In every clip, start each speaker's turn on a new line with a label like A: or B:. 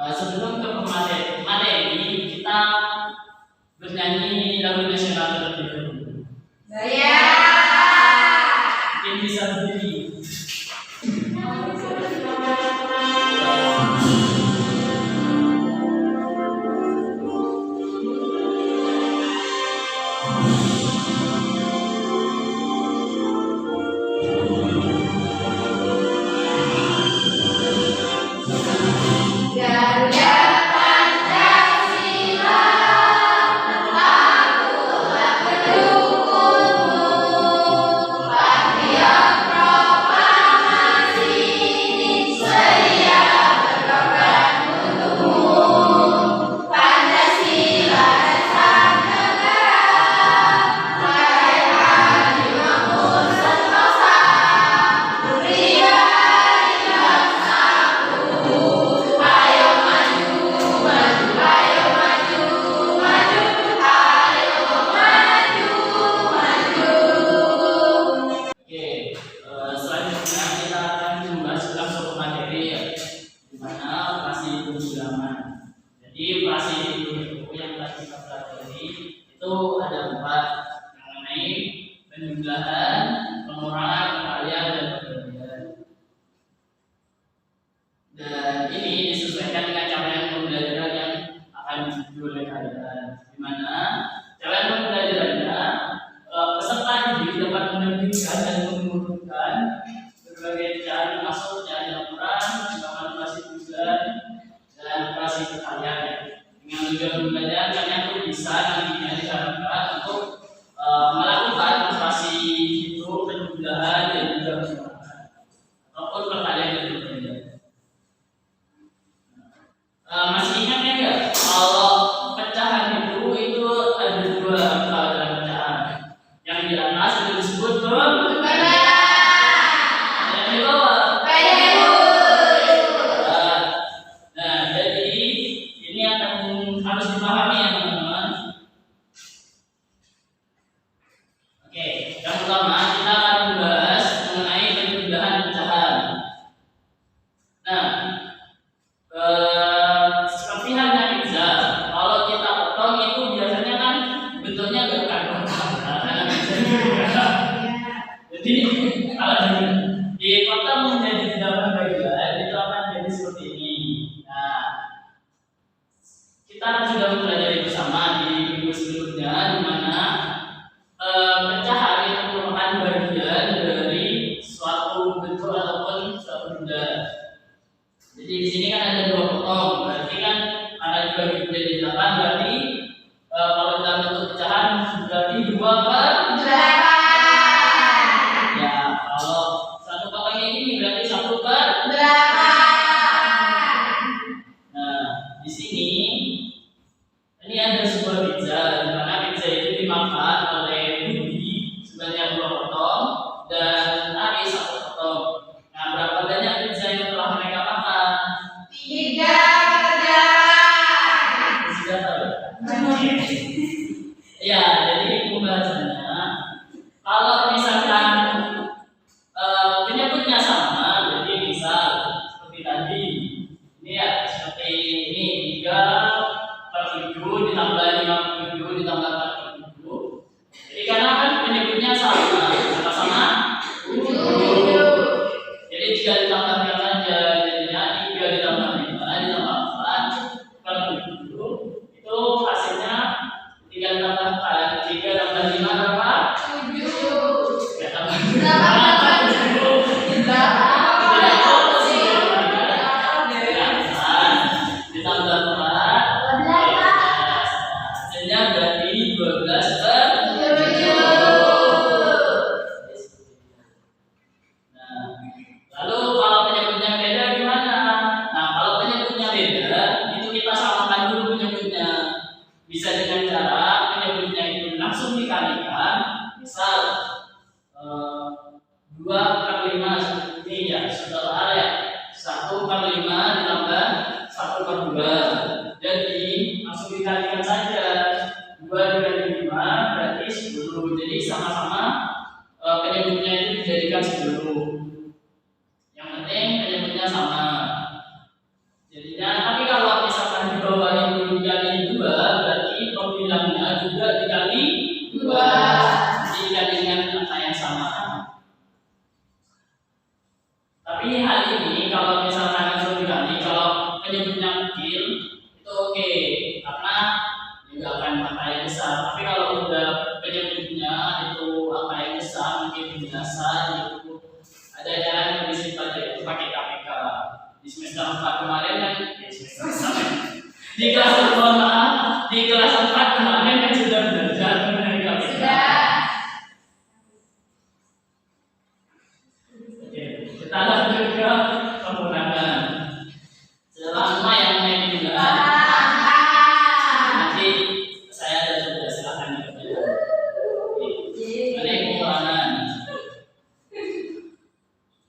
A: Sebelum ke materi, kita bernyanyi lagu nasional terlebih dahulu.
B: Saya
A: Mungkin bisa berdiri. Jadi operasi itu yang tadi kita pelajari itu ada 4 mengenai penjumlahan, pengurangan, pengalihan, dan pembagian. Dan ini disesuaikan dengan capaian pembelajaran yang akan dituju oleh kalian. Di mana capaian pembelajarannya peserta didik dapat menerbitkan dan mengurutkan berbagai cara masuk dan laporan, pengembangan operasi tujuan dan operasi perkalian. Dengan tujuan pembelajaran kalian tuh bisa nantinya diharapkan untuk melakukan operasi itu penjumlahan dan juga pengurangan ataupun perkalian dan pembelajaran. Masih ingat ya kalau pecahan itu ada 2 angka dalam pecahan. Yang di atas itu disebut harus dipahami ya teman-teman. Oke, yang pertama kita akan membahas mengenai penjumlahan pecahan. Nah, seperti halnya pizza, kalau kita potong itu biasanya kan bentuknya gak akan kotak, karena pizza. Jadi kalau dipotong menjadi 8 bagian itu akan jadi seperti ini. Nah, kita sudah mempelajari bersama di minggu sebelumnya di mana pecahan itu merupakan bagian dari suatu bentuk ataupun suatu benda. Jadi di sini kan ada 2 potong, berarti kan ada dibagi menjadi 8, berarti kalau dalam bentuk pecahan berarti 2/8. Ya, kalau satu potongnya ini berarti 1/8. Nah, di sini ini ada sebuah pizza, di mana pizza itu dimakan oleh Budi sebanyak 2 potong dan Ari 1 potong. Nah, berapa banyak pizza yang telah mereka makan?
B: 3.
A: Sudah tahu? Ya, jadi pembahasannya kalau misalkan penyebutnya sama, jadi misal seperti tadi ini ya, seperti ini 3/7 ditambah 57 ditambah 47. Jadi karena kan penyebutnya sama-sama 7. Jadi 3 ditambahkan saja, jadinya 3 ditambah 5 ditambah 4/7. Itu hasilnya 3 tambah 5 berapa?
B: 7.
A: 3 tambah 5 berarti 12/7. Nah, lalu kalau penyebutnya beda gimana? Nah, kalau penyebutnya beda, itu kita samakan dulu penyebutnya. Bisa dengan cara penyebutnya itu langsung dikalikan. Misal 2/5 seperti ini ya, setelah ya 1/5 ditambah 1/2. Jadi langsung dikalikan saja. 2 dikali 5 berarti 10. Jadi sama-sama penyebutnya itu dijadikan 10. Yang penting penyebutnya sama. Jadinya, tapi kalau Tapi hal ini kalau misalkan langsung dikali, kalau penyebutnya kecil itu oke, karena nggak akan angka yang besar. Tapi kalau udah penyebutnya itu angka yang besar, mungkin biasa itu ada jalan lebih simpel aja, itu pakai KPK. Di semester 4 kemarin kan, di kelas 4 maaf, di kelas 4 kemarin kan sudah belajar mengenai KPK.
B: Sudah.
A: Oke, kita lanjut ke pengurangan. Selama yang naik jumlah, nanti saya ada sudah silakan dikerjakan. Ini pengurangan.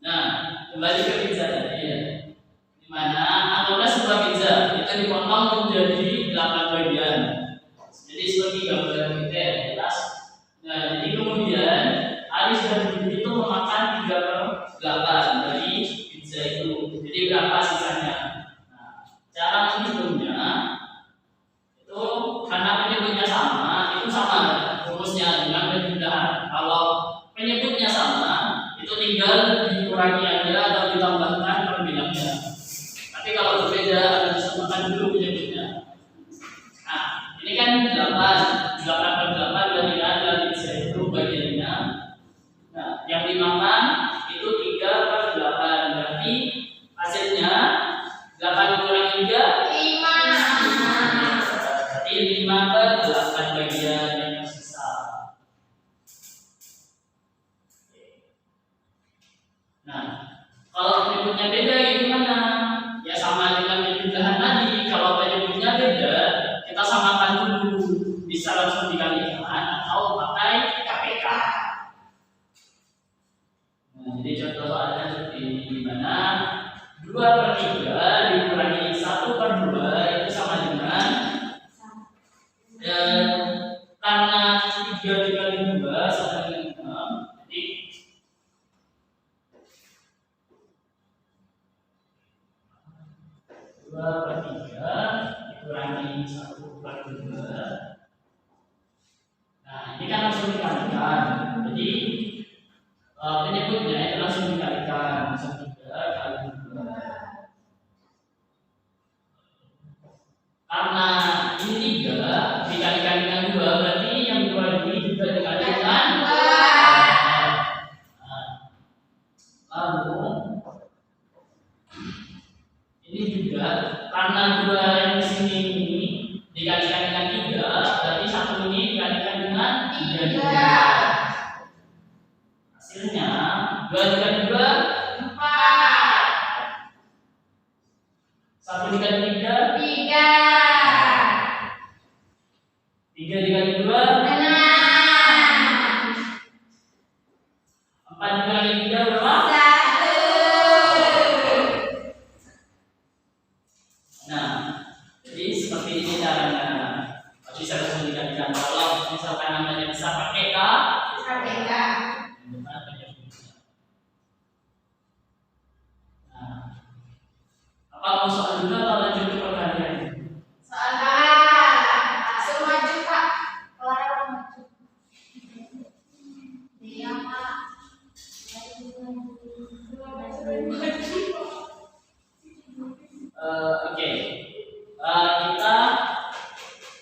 A: Nah, kembali ke pizza tadi ya. Dimana anggaplah sebuah pizza itu dipotong menjadi 8 bagian. Jadi seperti gambar kita ya, jelas. Nah, jadi kemudian Aris dan Bibi itu memakan 3/8 dari pizza itu. Jadi berapa sisanya? Nah, cara menghitungnya itu karena penyebutnya sama, itu sama rumusnya dengan penjumlahan. Kalau penyebutnya sama, itu tinggal dikurangi aja atau ditambahkan perbilangnya. Tapi kalau berbeda, harus disamakan dulu penyebutnya. Nah, ini kan 8/8 berarti ada pizza itu bagiannya. Nah, yang dimakan itu 3/8 berarti hasilnya 8 kurangi 3
B: 5.
A: berarti 5/8 bagian yang tersisa. Nah, kalau penyebutnya beda gimana? Ya sama dengan penjumlahan tadi. Kalau penyebutnya beda, kita samakan dulu. Bisa langsung dikalikan atau pakai KPK. Nah, jadi contoh soalnya seperti ini, di mana 2/3 dikurangi 1/2 itu sama dengan karena 3 dikali 2 sama dengan 6. Jadi 2/3 dikurangi 1/2. Nah, ini kan langsung dikalikan. Jadi penyebutnya itu langsung dikalikan 3 kali 2. Karena ini 3 dikalikan dengan 2 berarti yang 2 ini juga dikalikan dengan 2. Lalu ini juga karena 2 yang di sini ini dikalikan dengan 3 berarti 1 ini dikalikan dengan 3 juga. Hasilnya 2 dikali 2
B: 4.
A: 1 dikali 3
B: 3.
A: 3 dikali 2
B: 6.
A: 4 dikali 3 berapa?
B: 1.
A: Nah, jadi seperti ini caranya. Bisa langsung dikalikan. Kalau misalkan namanya bisa pakai
B: KPK.
A: Nah, apa mau soal dulu atau lanjut ke perkalian?
B: Soal langsung maju Kak. Kelar maju. Iya Kak.
A: Oke. Kita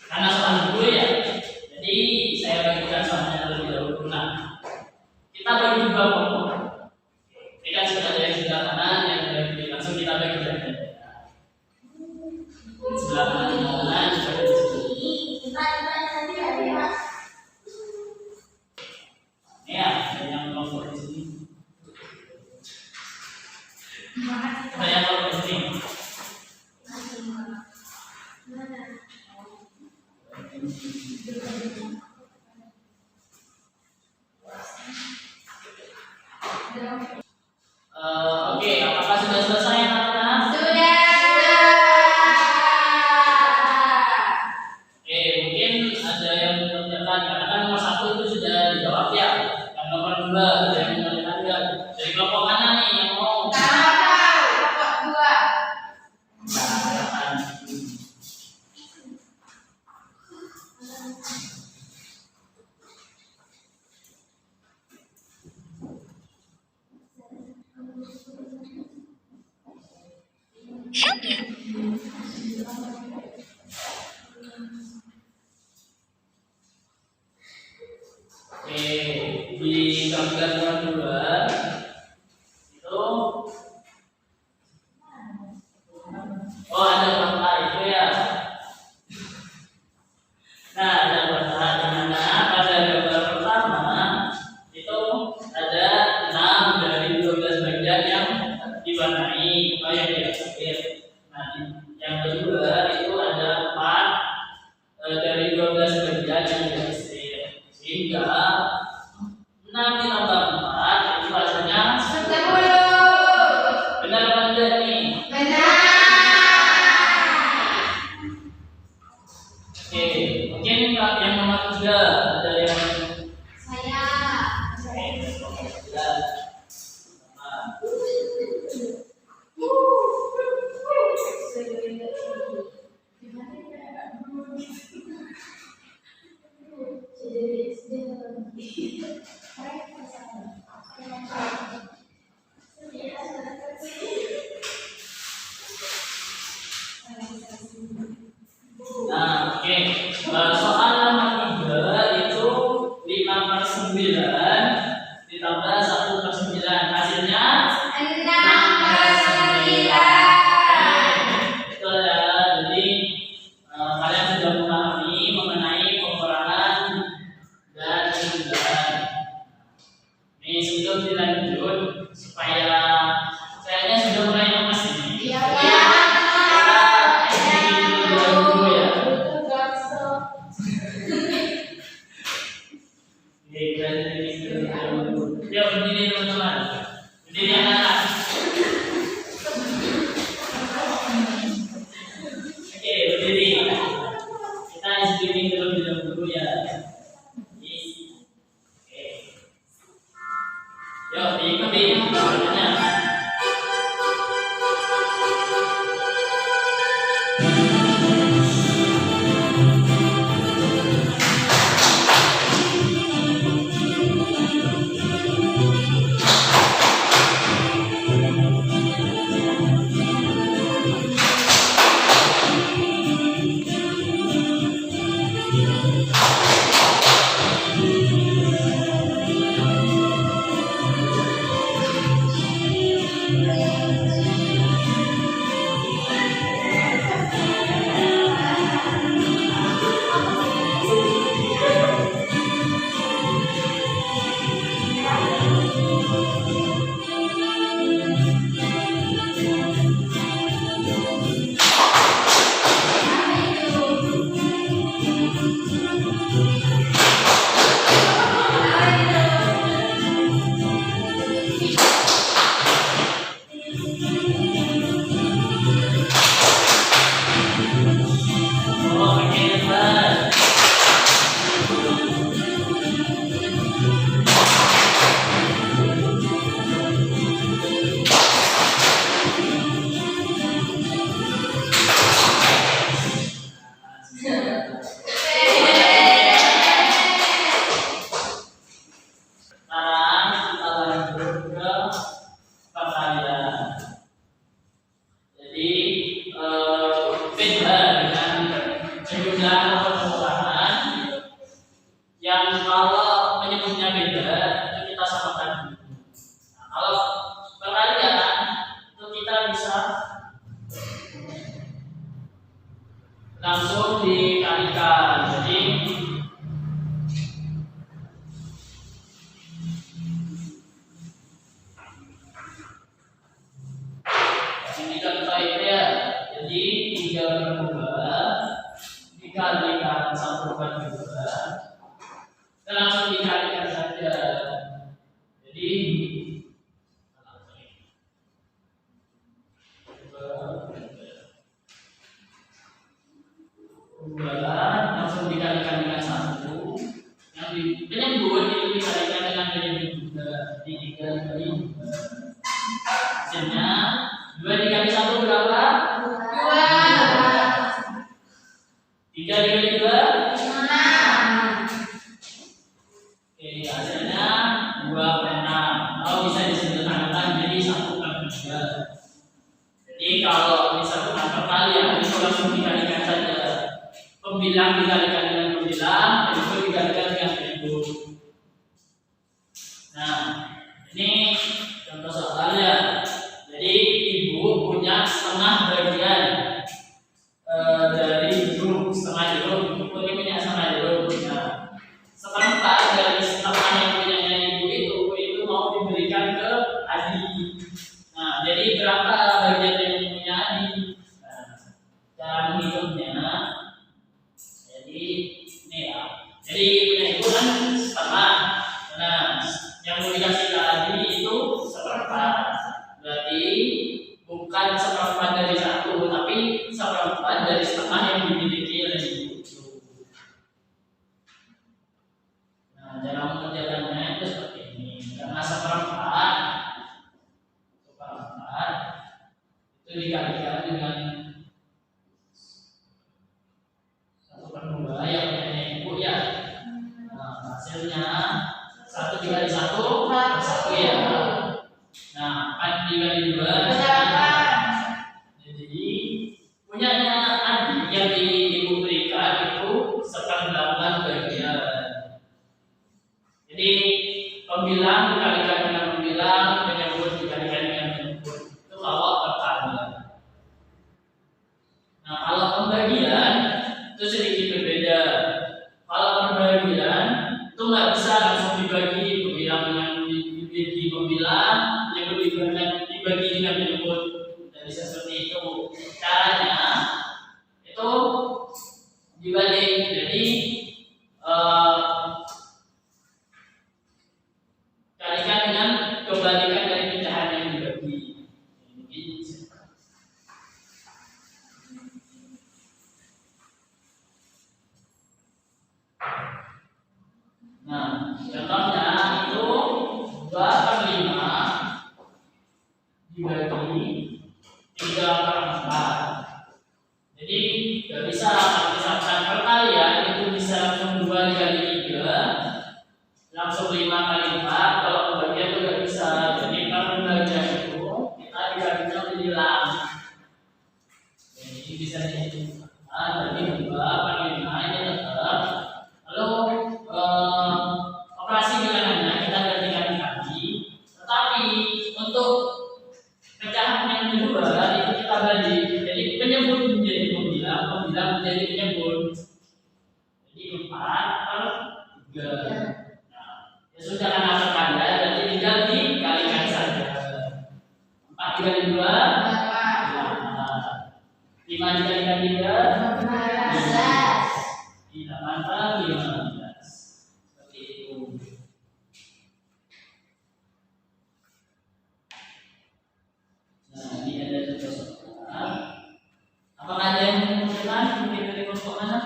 A: karena soal dulu ya. Jadi saya bagikan soalnya terlebih dahulu. Nah, kita bagi 2 kelompok. Ini kan sudah ada yang sebelah kanan, yang sebelah kiri. Langsung kita bagi aja. Sebelah kanan, sebelah kiri. Ya, ada yang kelompok di sini. Ada yang kelompok di sini. Oke, apakah sudah selesai anak-anak?
B: Sudah.
A: Oke, mungkin ada yang mengerjakan karena kan nomor 1 itu sudah dijawab ya. Yang nomor 2 ada yang mengerjakan enggak? Dari kelompok mana nih yang mau?
B: Kelompok 2.
A: Silakan. Oke, di gambar nomor 2 itu ada kotak itu ya. Nah, ada kotak di mana pada gambar pertama itu ada 6 dari 12 bagian yang diwarnai atau yang diakhir. Nah, yang kedua itu ada 4 dari 12 bagian yang diakhir. Sehingga 6 ditambah 4 itu hasilnya
B: 10.
A: benar apa enggak nih?
B: Benar.
A: Oke, mungkin yang nomor 3 ada yang
B: Saya.
A: ya. Nah, oke. Soal nomor 3 itu 5/9 ditambah 1/9 hasilnya
B: 6/9.
A: itu ya. Jadi kalian sudah memahami mengenai pengurangan dan penjumlahan. Ini sebelum dilanjut supaya kayaknya sudah mulai lemas ini.
B: Iya,
A: Jadi,
B: Pak.
A: kita sedikit dulu ya. Oke, kita sedikit dulu. Ya, berdiri teman-teman. Berdiri anak-anak. Oke, berdiri. Kita sedikit dulu ya. Oke. Yuk, diikuti caranya. langsung dikalikan. Jadi ini kan baik ya. Jadi 3/2 dikalikan 1/2 dan langsung dikalikan saja. Jadi langsung dikalikan dengan 1. Yang penyebut itu dikalikan dengan penyebut juga. Jadi 3/2. Hasilnya 2 dikali 1 berapa?
B: 2.
A: 3 dikali 2?
B: 5.
A: Oke, hasilnya 2/6. Kalau bisa disederhanakan jadi 1/3. Jadi kalau misalkan perkalian itu langsung dikalikan saja. Pembilang dikalikan dengan pembilang, penyebut dikalikan dengan penyebut. Nah, ini contoh soalnya. Jadi ibu punya setengah bagian dari jeruk, setengah jeruk. Ibu ini punya setengah jeruk. Nah, seperempat dari setengah yang punyanya ibu itu mau diberikan ke adik. Nah, jadi berapa bagian yang punya adik? Nah, cara menghitungnya. Jadi ini ya. Jadi punya ibu kan setengah. Nah, yang mau dikasih ke adik itu seperempat. Berarti bukan seperempat dari satu, tapi seperempat dari setengah yang dimiliki oleh ibu. Nah, cara mengerjakannya itu seperti ini. Karena seperempat itu dikalikan dengan 1/2 yang punya ibu ya. Nah, hasilnya 1 dikali 1 ya. Nah, 4 dikali 2 jadi punyanya adik yang ibu berikan itu 1/8 bagian. Jadi pembilang dikalikan dengan pembilang, penyebut dikalikan dengan penyebut. Itu kalau perkalian. Nah, kalau pembagian itu sedikit berbeda. Kalau pembagian itu nggak bisa langsung dibagi pembilang dengan dibagi pembilang, penyebut dibagi dengan penyebut. Tidak bisa seperti itu. Caranya itu dibagi. Jadi kalikan dengan kebalikan dari pecahan yang dibagi. Nah, contohnya itu 2/5 dibagi 3/4. Jadi nggak bisa kalau misalkan perkalian itu bisa langsung 2 dikali 3 langsung 5 kali 4. Kalau pembagian itu nggak bisa. Jadi kalau pembagian itu kita dibagi bilang. Jadi bisa dihitung. Jadi 2/5 ini tetap. Lalu operasi bilangannya kita gantikan kali. Tetapi untuk pecahan yang kedua itu kita balik. Jadi penyebut menjadi pembilang, pembilang menjadi penyebut. Jadi 4/3. Ya sudah karena perkalian, jadi tinggal dikalikan saja. 4 dikali 2 5 dikalikan 3 15. 15. Seperti itu. Nah, ini ada contoh soal. Apakah ada yang mengumpulkan mungkin dari kelompok mana?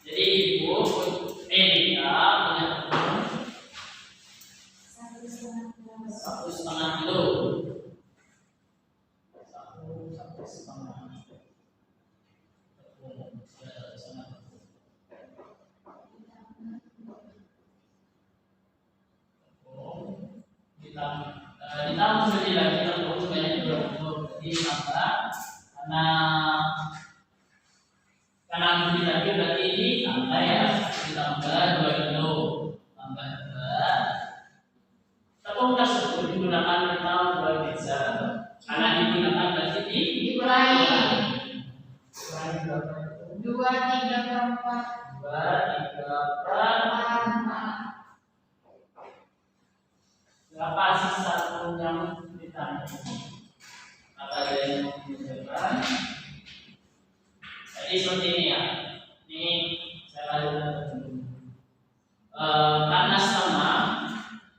A: Jadi ibu Eka punya 1,5 kilo. 1,5 ditambah menjadi lagi tepung sebanyak 20. Jadi tambah karena menjadi lagi berarti ditambah ya, ditambah 2 kilo tambah 2. Tepung tersebut digunakan untuk buat pizza. Karena digunakan berarti dikurangi. Kurangi berapa?
B: 2/3/4.
A: 2/3/4. Berapa sisa tepung yang ditambah? Apa ada yang mau menunjukkan? Jadi seperti ini ya. Ini saya dulu. Karena sama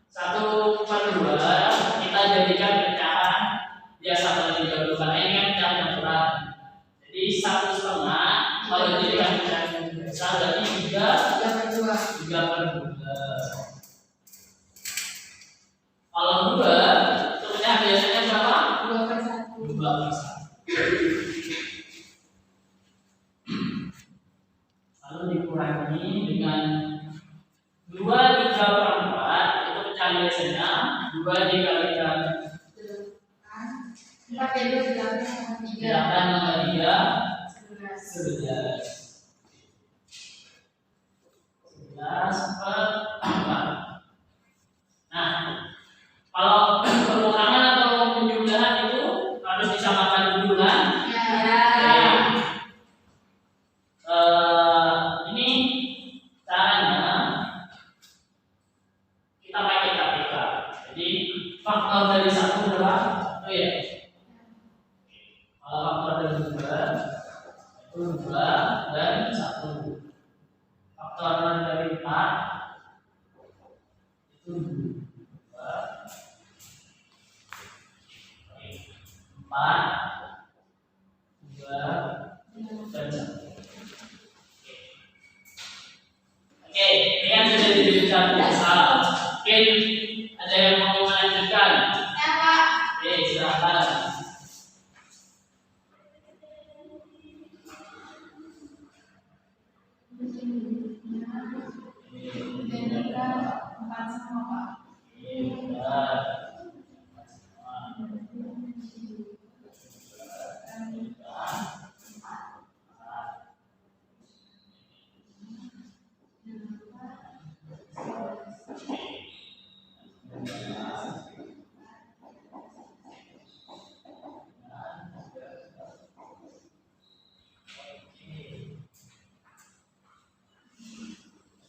A: 1/2 kita jadikan pecahan biasa kalau didahulu karena ini kan pecahan natural. Jadi 1/2 kalau dijadikan pecahan yang biasa berarti 3/2. Kalau 2 itu pecahan biasanya berapa? 2/1. 2/1. Lalu dikurangi dengan 2/3/4. biasanya 2 dikalikan
B: 4 dan 2 8 sama 3.
A: 8 tambah 3
B: 11.
A: 11 per 4. Nah, kalau pengurangan atau penjumlahan itu harus disamakan dulu kan?
B: Ya.
A: Ini caranya kita pakai KPK. Jadi faktor dari 1 berapa? Oh ya. Kalau faktor dari 2 itu 2 dan 1. Faktor dari 4 itu 2, 4, 2 dan 1. Oke, ini kan sudah dibincang biasa. Mungkin ada yang mau melanjutkan?
B: Ya, Pak.
A: Oke, silakan.
B: Bendera 4 sama, Pak.
A: Oke, benar.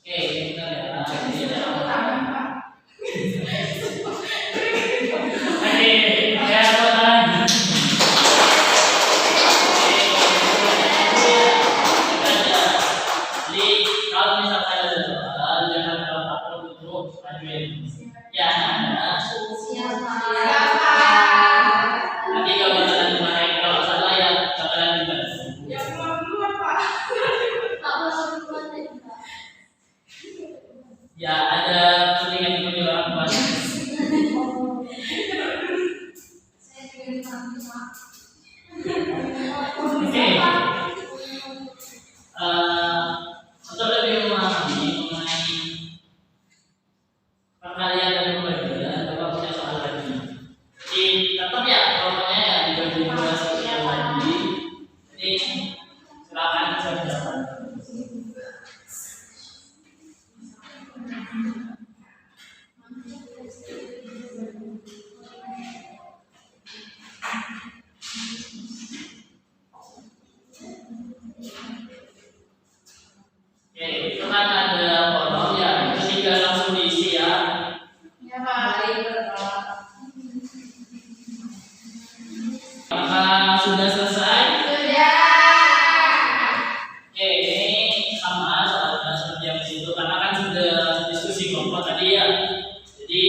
A: Oke, kita ya. Jadi ada apa? Oke, ya teman. Jadi kalau misalkan ada soal jangan terlalu takut untuk ajuin. Ya, ada.
B: Siapa?
A: Nanti kalau bakalan dimarahin kalau salah ya bakalan dibantu.
B: Yang mau duluan, Pak.
A: Ya ada kepentingan di orang tua. Oke. Untuk lebih memahami mengenai perkalian dan pembagian, Bapak punya soal lagi. Jadi tetap ya pokoknya ya dibagi dua sekian lagi. Jadi silakan bisa dijawab. Oke, itu kan ada kolom ya, itu tinggal langsung diisi ya.
B: Ya, Pak.
A: Apakah sudah selesai?
B: Sudah.
A: Oke, ini sama soalnya seperti yang di situ karena kan sudah diskusi kelompok tadi ya. Jadi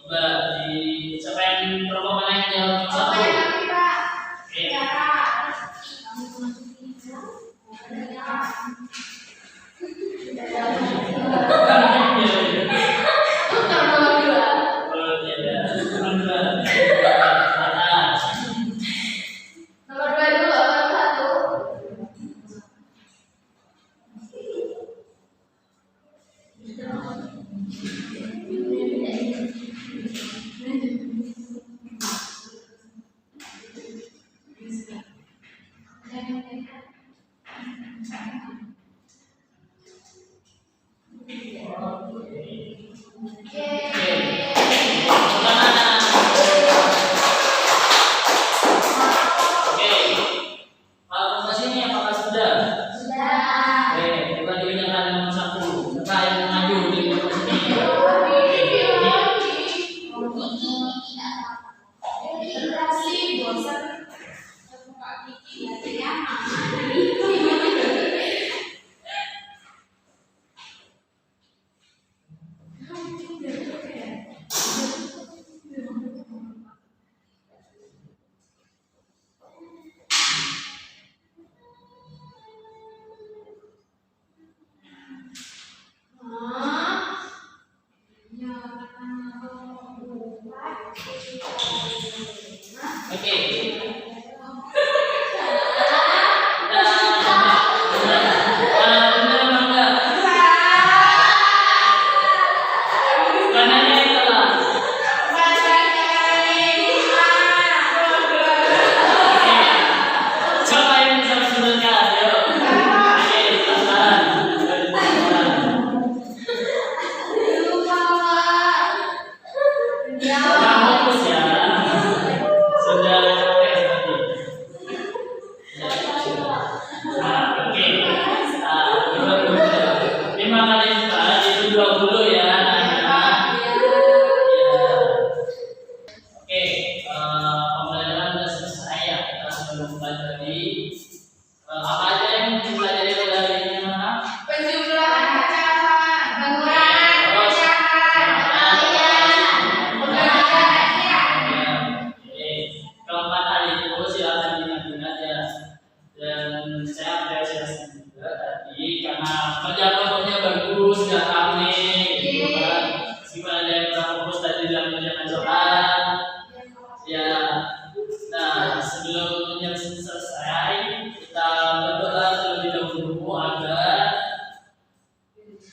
A: coba di siapa yang kelompok mana yang jawab satu?
B: Oke, nanti, Pak.
A: Oke.
B: Nomor 2 dulu, nomor 1.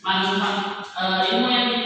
A: manfaat ilmu yang kita